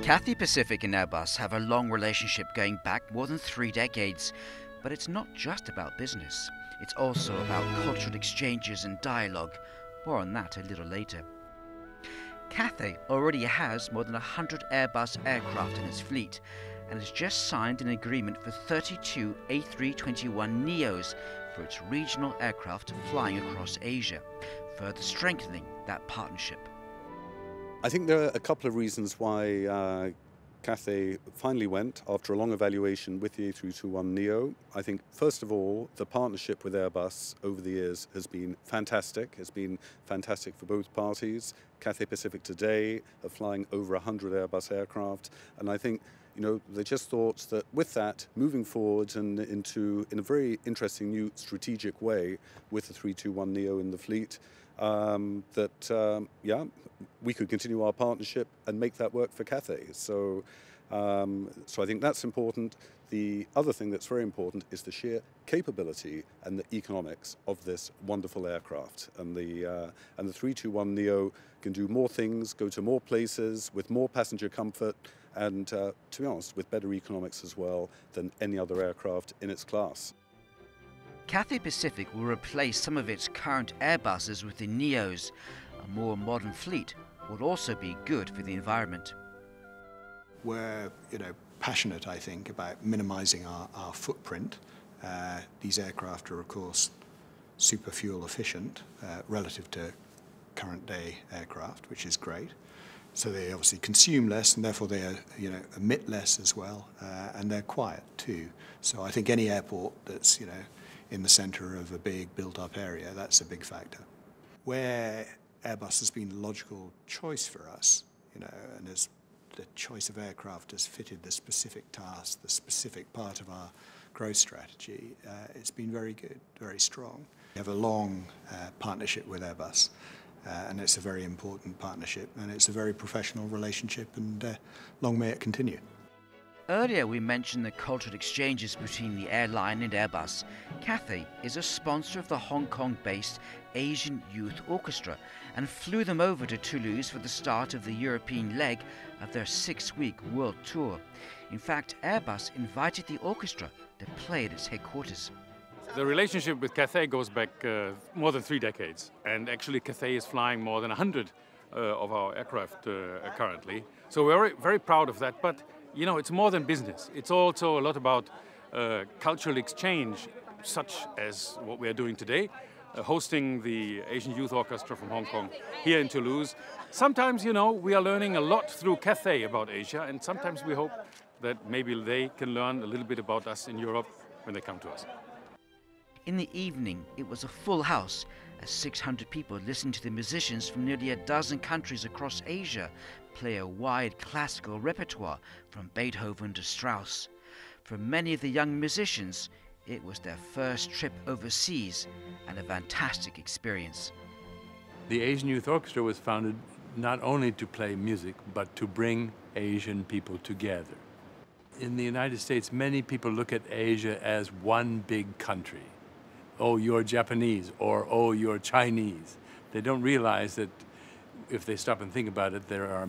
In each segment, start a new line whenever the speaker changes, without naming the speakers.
Cathay Pacific and Airbus have a long relationship going back more than 3 decades. But it's not just about business. It's also about cultural exchanges and dialogue. More on that a little later. Cathay already has more than 100 Airbus aircraft in its fleet and has just signed an agreement for 32 A321neos for its regional aircraft flying across Asia, further strengthening that partnership.
I think there are a couple of reasons why Cathay finally went after a long evaluation with the A321neo. I think, first of all, the partnership with Airbus over the years has been fantastic. It's been fantastic for both parties. Cathay Pacific today are flying over 100 Airbus aircraft, and I think they just thought that with that, moving forward and in a very interesting new strategic way with the 321neo in the fleet, we could continue our partnership and make that work for Cathay. So I think that's important. The other thing that's very important is the sheer capability and the economics of this wonderful aircraft. And the 321neo can do more things, go to more places with more passenger comfort, and to be honest, with better economics as well than any other aircraft in its class.
Cathay Pacific will replace some of its current Airbuses with the Neos. A more modern fleet will also be good for the environment.
We're passionate, I think, about minimising our footprint. These aircraft are, of course, super fuel efficient relative to current day aircraft, which is great. So they obviously consume less, and therefore they emit less as well, and they're quiet too. So I think any airport that's in the centre of a big built-up area, that's a big factor. Where Airbus has been the logical choice for us, and as the choice of aircraft has fitted the specific task, the specific part of our growth strategy, it's been very good, very strong. We have a long partnership with Airbus, and it's a very important partnership, and it's a very professional relationship, and long may it continue.
Earlier we mentioned the cultural exchanges between the airline and Airbus. Cathay is a sponsor of the Hong Kong-based Asian Youth Orchestra and flew them over to Toulouse for the start of the European leg of their 6-week world tour. In fact, Airbus invited the orchestra to play at its headquarters.
The relationship with Cathay goes back more than 3 decades, and actually Cathay is flying more than 100 of our aircraft currently. So we're very proud of that, but it's more than business. It's also a lot about cultural exchange, such as what we are doing today, hosting the Asian Youth Orchestra from Hong Kong here in Toulouse. Sometimes, we are learning a lot through Cathay about Asia, and sometimes we hope that maybe they can learn a little bit about us in Europe when they come to us.
In the evening, it was a full house as 600 people listened to the musicians from nearly a dozen countries across Asia play a wide classical repertoire from Beethoven to Strauss. For many of the young musicians, it was their first trip overseas and a fantastic experience.
The Asian Youth Orchestra was founded not only to play music, but to bring Asian people together. In the United States, many people look at Asia as one big country. Oh, you're Japanese, or oh, you're Chinese. They don't realize that if they stop and think about it, there are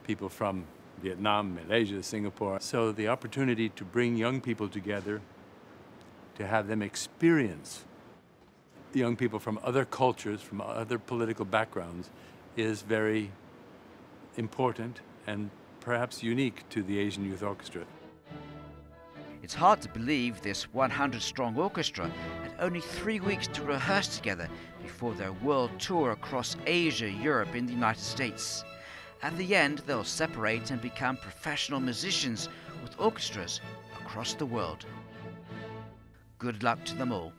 people from Vietnam, Malaysia, Singapore. So the opportunity to bring young people together, to have them experience young people from other cultures, from other political backgrounds, is very important and perhaps unique to the Asian Youth Orchestra.
It's hard to believe this 100-strong orchestra had only 3 weeks to rehearse together before their world tour across Asia, Europe, and the United States. At the end, they'll separate and become professional musicians with orchestras across the world. Good luck to them all.